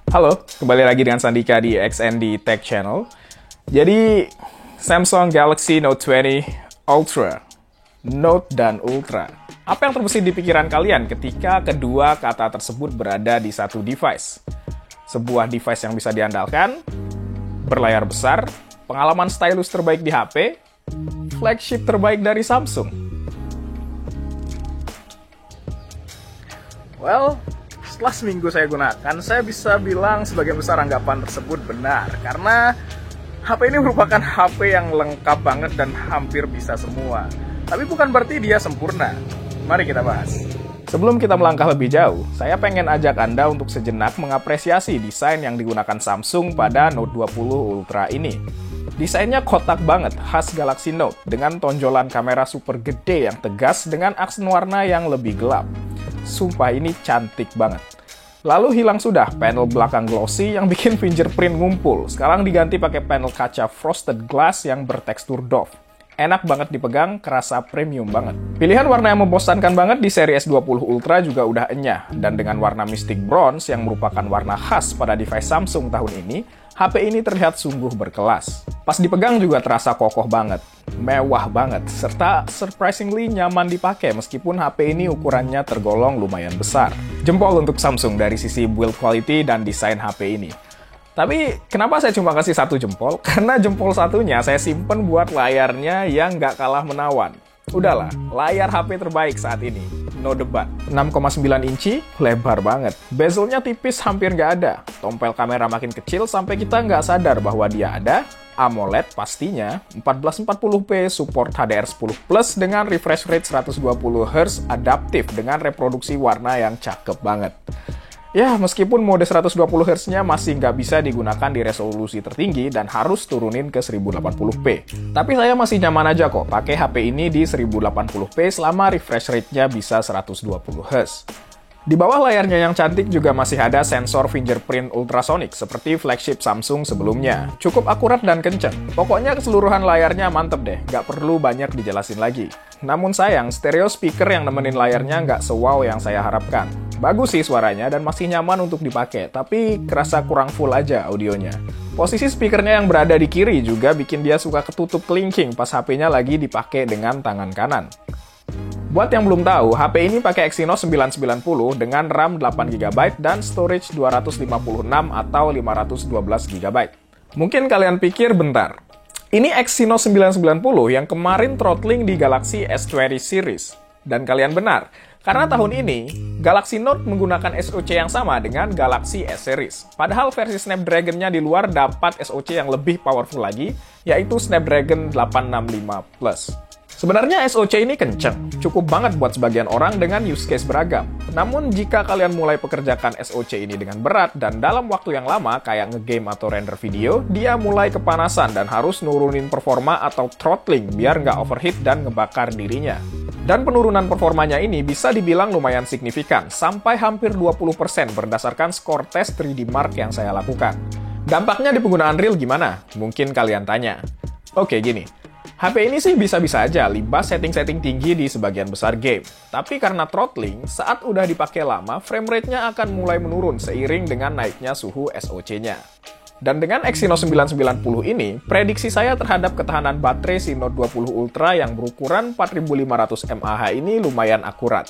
Halo, kembali lagi dengan Sandika di XND Tech Channel. Jadi, Samsung Galaxy Note 20 Ultra, Note dan Ultra. Apa yang terbesit di pikiran kalian ketika kedua kata tersebut berada di satu device? Sebuah device yang bisa diandalkan, berlayar besar, pengalaman stylus terbaik di HP, flagship terbaik dari Samsung. Well, setelah seminggu saya gunakan, saya bisa bilang sebagian besar anggapan tersebut benar. Karena HP ini merupakan HP yang lengkap banget dan hampir bisa semua. Tapi bukan berarti dia sempurna. Mari kita bahas. Sebelum kita melangkah lebih jauh, saya pengen ajak Anda untuk sejenak mengapresiasi desain yang digunakan Samsung pada Note 20 Ultra ini. Desainnya kotak banget, khas Galaxy Note, dengan tonjolan kamera super gede yang tegas dengan aksen warna yang lebih gelap. Sumpah ini cantik banget. Lalu hilang sudah panel belakang glossy yang bikin fingerprint ngumpul. Sekarang diganti pakai panel kaca frosted glass yang bertekstur doff. Enak banget dipegang, kerasa premium banget. Pilihan warna yang membosankan banget di seri S20 Ultra juga udah enyah. Dan dengan warna Mystic Bronze yang merupakan warna khas pada device Samsung tahun ini, HP ini terlihat sungguh berkelas. Pas dipegang juga terasa kokoh banget, mewah banget, serta surprisingly nyaman dipakai meskipun HP ini ukurannya tergolong lumayan besar. Jempol untuk Samsung dari sisi build quality dan desain HP ini. Tapi kenapa saya cuma kasih satu jempol? Karena jempol satunya saya simpen buat layarnya yang nggak kalah menawan. Udahlah, layar HP terbaik saat ini. No debat. 6,9 inci, lebar banget. Bezelnya tipis hampir nggak ada. Tompel kamera makin kecil sampai kita nggak sadar bahwa dia ada. AMOLED pastinya. 1440p, support HDR10 Plus dengan refresh rate 120Hz, adaptif dengan reproduksi warna yang cakep banget. Ya, meskipun mode 120Hz-nya masih nggak bisa digunakan di resolusi tertinggi dan harus turunin ke 1080p. Tapi saya masih nyaman aja kok pakai HP ini di 1080p selama refresh rate-nya bisa 120Hz. Di bawah layarnya yang cantik juga masih ada sensor fingerprint ultrasonic seperti flagship Samsung sebelumnya. Cukup akurat dan kenceng. Pokoknya keseluruhan layarnya mantep deh, nggak perlu banyak dijelasin lagi. Namun sayang, stereo speaker yang nemenin layarnya nggak se-wow yang saya harapkan. Bagus sih suaranya dan masih nyaman untuk dipakai, tapi kerasa kurang full aja audionya. Posisi speakernya yang berada di kiri juga bikin dia suka ketutup kelingking pas HP-nya lagi dipakai dengan tangan kanan. Buat yang belum tahu, HP ini pakai Exynos 990 dengan RAM 8GB dan storage 256 atau 512GB. Mungkin kalian pikir bentar, ini Exynos 990 yang kemarin throttling di Galaxy S20 series. Dan kalian benar, karena tahun ini, Galaxy Note menggunakan SoC yang sama dengan Galaxy S series. Padahal versi Snapdragon-nya di luar dapat SoC yang lebih powerful lagi, yaitu Snapdragon 865 Plus. Sebenarnya SoC ini kenceng, cukup banget buat sebagian orang dengan use case beragam. Namun jika kalian mulai pekerjakan SoC ini dengan berat dan dalam waktu yang lama kayak ngegame atau render video, dia mulai kepanasan dan harus nurunin performa atau throttling biar nggak overheat dan ngebakar dirinya. Dan penurunan performanya ini bisa dibilang lumayan signifikan, sampai hampir 20% berdasarkan skor tes 3D Mark yang saya lakukan. Dampaknya di penggunaan real gimana? Mungkin kalian tanya. Oke, gini. HP ini sih bisa-bisa aja libas setting-setting tinggi di sebagian besar game. Tapi karena throttling, saat udah dipakai lama, frame rate-nya akan mulai menurun seiring dengan naiknya suhu SoC-nya. Dan dengan Exynos 990 ini, prediksi saya terhadap ketahanan baterai si Note 20 Ultra yang berukuran 4500 mAh ini lumayan akurat.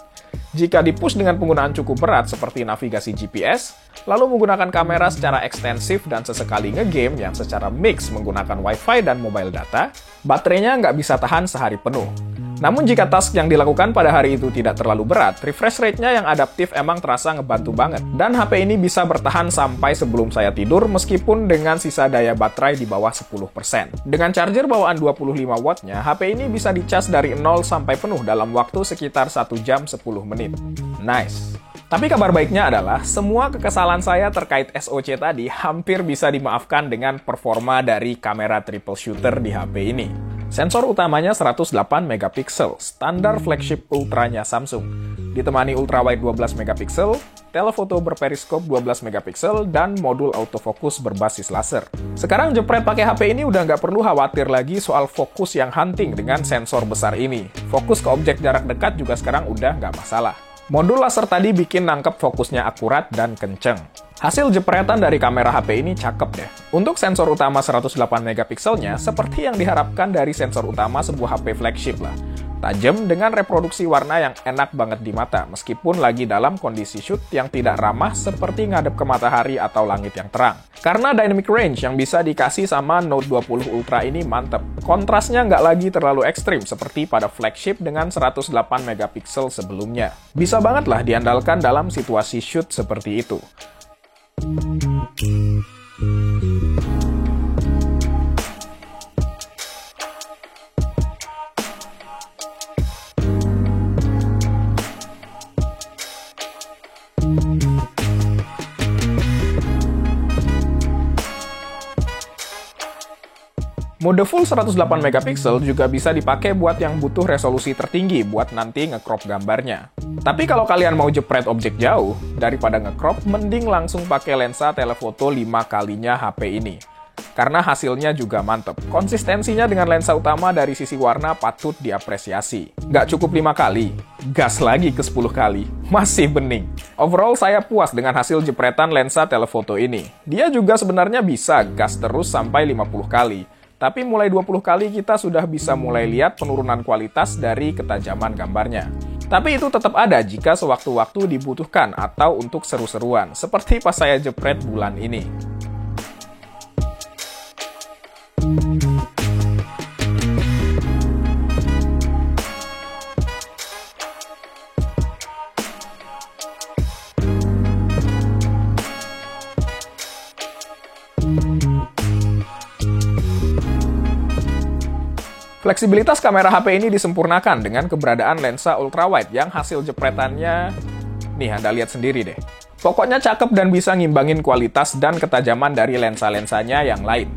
Jika dipush dengan penggunaan cukup berat seperti navigasi GPS, lalu menggunakan kamera secara ekstensif dan sesekali ngegame yang secara mix menggunakan Wi-Fi dan mobile data, baterainya nggak bisa tahan sehari penuh. Namun jika task yang dilakukan pada hari itu tidak terlalu berat, refresh rate-nya yang adaptif emang terasa ngebantu banget. Dan HP ini bisa bertahan sampai sebelum saya tidur meskipun dengan sisa daya baterai di bawah 10%. Dengan charger bawaan 25 watt-nya, HP ini bisa dicas dari 0 sampai penuh dalam waktu sekitar 1 jam 10 menit. Nice! Tapi kabar baiknya adalah, semua kekesalan saya terkait SoC tadi hampir bisa dimaafkan dengan performa dari kamera triple shooter di HP ini. Sensor utamanya 108 megapiksel, standar flagship ultranya Samsung. Ditemani ultrawide 12 megapiksel, telefoto berperiskop 12 megapiksel, dan modul autofocus berbasis laser. Sekarang jepret pakai HP ini udah nggak perlu khawatir lagi soal fokus yang hunting dengan sensor besar ini. Fokus ke objek jarak dekat juga sekarang udah nggak masalah. Modul laser tadi bikin nangkep fokusnya akurat dan kenceng. Hasil jepretan dari kamera HP ini cakep deh. Untuk sensor utama 108 megapikselnya, seperti yang diharapkan dari sensor utama sebuah HP flagship lah. Tajam dengan reproduksi warna yang enak banget di mata, meskipun lagi dalam kondisi shoot yang tidak ramah seperti ngadep ke matahari atau langit yang terang. Karena dynamic range yang bisa dikasih sama Note 20 Ultra ini mantep. Kontrasnya nggak lagi terlalu ekstrim seperti pada flagship dengan 108 megapiksel sebelumnya. Bisa banget lah diandalkan dalam situasi shoot seperti itu. Mode full 108 megapiksel juga bisa dipakai buat yang butuh resolusi tertinggi buat nanti nge-crop gambarnya. Tapi kalau kalian mau jepret objek jauh, daripada nge-crop, mending langsung pakai lensa telefoto 5 kalinya HP ini. Karena hasilnya juga mantep. Konsistensinya dengan lensa utama dari sisi warna patut diapresiasi. Nggak cukup 5 kali, gas lagi ke 10 kali. Masih bening. Overall, saya puas dengan hasil jepretan lensa telefoto ini. Dia juga sebenarnya bisa gas terus sampai 50 kali. Tapi mulai 20 kali kita sudah bisa mulai lihat penurunan kualitas dari ketajaman gambarnya. Tapi itu tetap ada jika sewaktu-waktu dibutuhkan atau untuk seru-seruan, seperti pas saya jepret bulan ini. Fleksibilitas kamera HP ini disempurnakan dengan keberadaan lensa ultrawide yang hasil jepretannya, nih Anda lihat sendiri deh. Pokoknya cakep dan bisa ngimbangin kualitas dan ketajaman dari lensa-lensanya yang lain.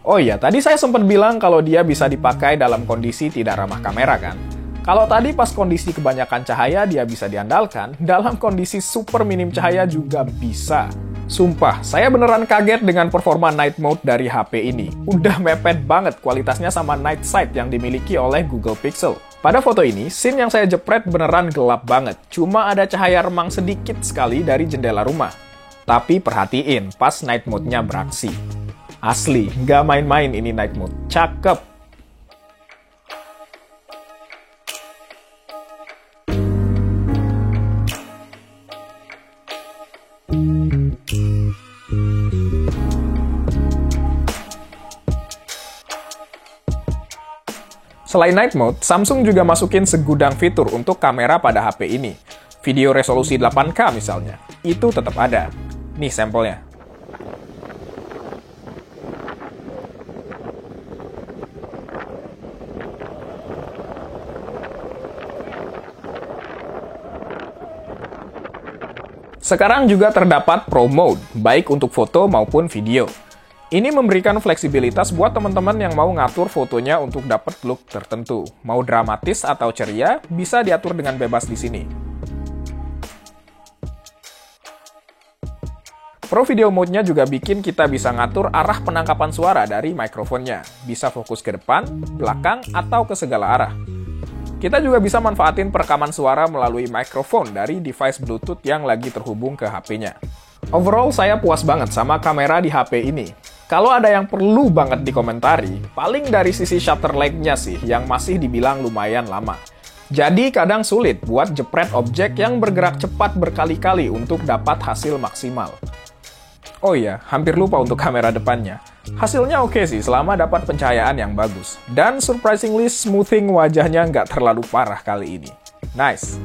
Oh iya, tadi saya sempat bilang kalau dia bisa dipakai dalam kondisi tidak ramah kamera kan? Kalau tadi pas kondisi kebanyakan cahaya dia bisa diandalkan, dalam kondisi super minim cahaya juga bisa. Sumpah, saya beneran kaget dengan performa night mode dari HP ini. Udah mepet banget kualitasnya sama night sight yang dimiliki oleh Google Pixel. Pada foto ini, scene yang saya jepret beneran gelap banget. Cuma ada cahaya remang sedikit sekali dari jendela rumah. Tapi perhatiin, pas night mode-nya beraksi. Asli, nggak main-main ini night mode. Cakep! Selain night mode, Samsung juga masukin segudang fitur untuk kamera pada HP ini. Video resolusi 8K misalnya, itu tetap ada. Nih sampelnya. Sekarang juga terdapat Pro Mode, baik untuk foto maupun video. Ini memberikan fleksibilitas buat teman-teman yang mau ngatur fotonya untuk dapat look tertentu. Mau dramatis atau ceria, bisa diatur dengan bebas di sini. Pro Video Mode-nya juga bikin kita bisa ngatur arah penangkapan suara dari mikrofonnya. Bisa fokus ke depan, belakang, atau ke segala arah. Kita juga bisa manfaatin perekaman suara melalui mikrofon dari device Bluetooth yang lagi terhubung ke HP-nya. Overall, saya puas banget sama kamera di HP ini. Kalau ada yang perlu banget dikomentari, paling dari sisi shutter lag-nya sih, yang masih dibilang lumayan lama. Jadi kadang sulit buat jepret objek yang bergerak cepat berkali-kali untuk dapat hasil maksimal. Oh iya, hampir lupa untuk kamera depannya. Hasilnya oke sih, selama dapat pencahayaan yang bagus. Dan surprisingly smoothing wajahnya nggak terlalu parah kali ini. Nice!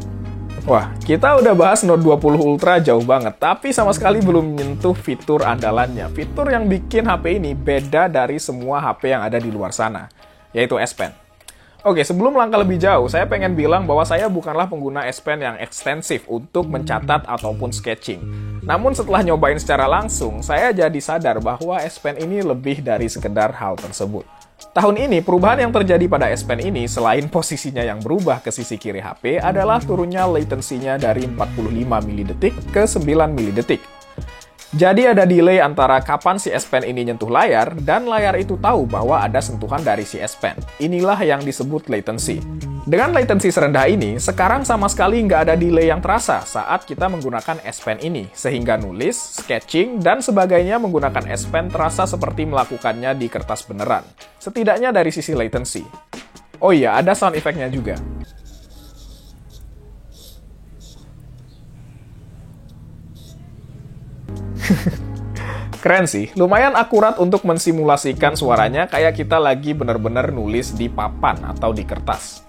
Wah, kita udah bahas Note 20 Ultra jauh banget, tapi sama sekali belum menyentuh fitur andalannya. Fitur yang bikin HP ini beda dari semua HP yang ada di luar sana, yaitu S Pen. Oke, sebelum langkah lebih jauh, saya pengen bilang bahwa saya bukanlah pengguna S Pen yang ekstensif untuk mencatat ataupun sketching. Namun setelah nyobain secara langsung, saya jadi sadar bahwa S Pen ini lebih dari sekedar hal tersebut. Tahun ini, perubahan yang terjadi pada S Pen ini selain posisinya yang berubah ke sisi kiri HP adalah turunnya latensinya dari 45 milidetik ke 9 milidetik. Jadi ada delay antara kapan si S Pen ini nyentuh layar dan layar itu tahu bahwa ada sentuhan dari si S Pen. Inilah yang disebut latency. Dengan latency serendah ini, sekarang sama sekali nggak ada delay yang terasa saat kita menggunakan S Pen ini, sehingga nulis, sketching, dan sebagainya menggunakan S Pen terasa seperti melakukannya di kertas beneran. Setidaknya dari sisi latency. Oh iya, ada sound effect-nya juga. Keren sih, lumayan akurat untuk mensimulasikan suaranya kayak kita lagi bener-bener nulis di papan atau di kertas.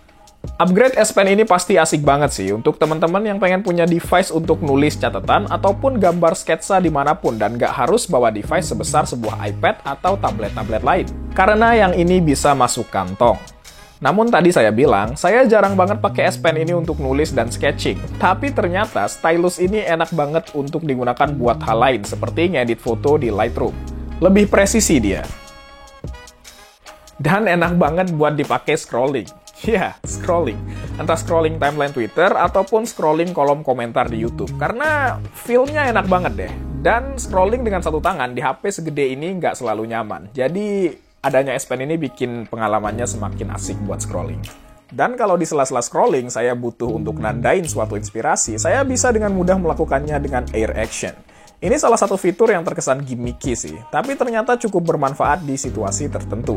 Upgrade S Pen ini pasti asik banget sih untuk teman-teman yang pengen punya device untuk nulis catatan ataupun gambar sketsa dimanapun dan nggak harus bawa device sebesar sebuah iPad atau tablet-tablet lain. Karena yang ini bisa masuk kantong. Namun tadi saya bilang, saya jarang banget pakai S Pen ini untuk nulis dan sketching. Tapi ternyata stylus ini enak banget untuk digunakan buat hal lain, seperti ngedit foto di Lightroom. Lebih presisi dia. Dan enak banget buat dipakai scrolling. Ya, scrolling. Entah scrolling timeline Twitter ataupun scrolling kolom komentar di YouTube. Karena feel-nya enak banget deh. Dan scrolling dengan satu tangan di HP segede ini nggak selalu nyaman. Jadi adanya S Pen ini bikin pengalamannya semakin asik buat scrolling. Dan kalau di sela-sela scrolling saya butuh untuk nandain suatu inspirasi, saya bisa dengan mudah melakukannya dengan Air Action. Ini salah satu fitur yang terkesan gimmicky sih, tapi ternyata cukup bermanfaat di situasi tertentu.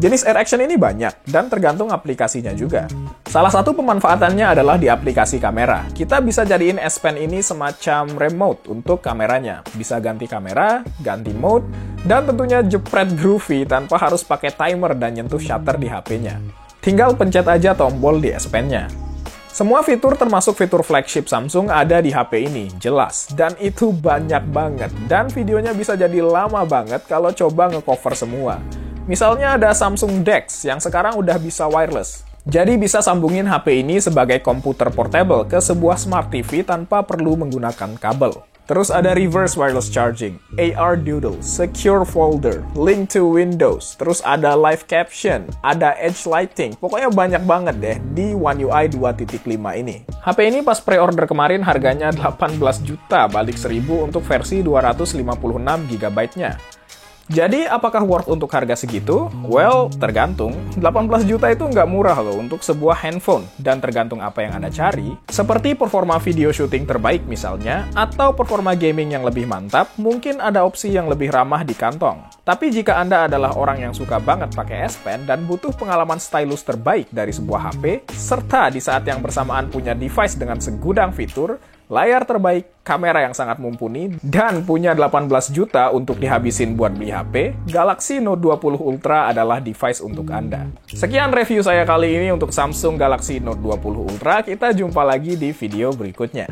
Jenis Air Action ini banyak, dan tergantung aplikasinya juga. Salah satu pemanfaatannya adalah di aplikasi kamera. Kita bisa jadiin S Pen ini semacam remote untuk kameranya. Bisa ganti kamera, ganti mode, dan tentunya jepret groovy tanpa harus pakai timer dan nyentuh shutter di HP-nya. Tinggal pencet aja tombol di S Pen-nya. Semua fitur termasuk fitur flagship Samsung ada di HP ini, jelas. Dan itu banyak banget. Dan videonya bisa jadi lama banget kalau coba nge-cover semua. Misalnya ada Samsung DeX yang sekarang udah bisa wireless. Jadi bisa sambungin HP ini sebagai komputer portable ke sebuah smart TV tanpa perlu menggunakan kabel. Terus ada reverse wireless charging, AR Doodle, secure folder, link to Windows, terus ada live caption, ada edge lighting, pokoknya banyak banget deh di One UI 2.5 ini. HP ini pas pre-order kemarin harganya 18 juta balik 1000 untuk versi 256 GB-nya. Jadi, apakah worth untuk harga segitu? Well, tergantung. 18 juta itu nggak murah loh untuk sebuah handphone. Dan tergantung apa yang Anda cari, seperti performa video syuting terbaik misalnya, atau performa gaming yang lebih mantap, mungkin ada opsi yang lebih ramah di kantong. Tapi jika Anda adalah orang yang suka banget pakai S Pen dan butuh pengalaman stylus terbaik dari sebuah HP, serta di saat yang bersamaan punya device dengan segudang fitur, layar terbaik, kamera yang sangat mumpuni, dan punya 18 juta untuk dihabisin buat beli HP, Galaxy Note 20 Ultra adalah device untuk Anda. Sekian review saya kali ini untuk Samsung Galaxy Note 20 Ultra, kita jumpa lagi di video berikutnya.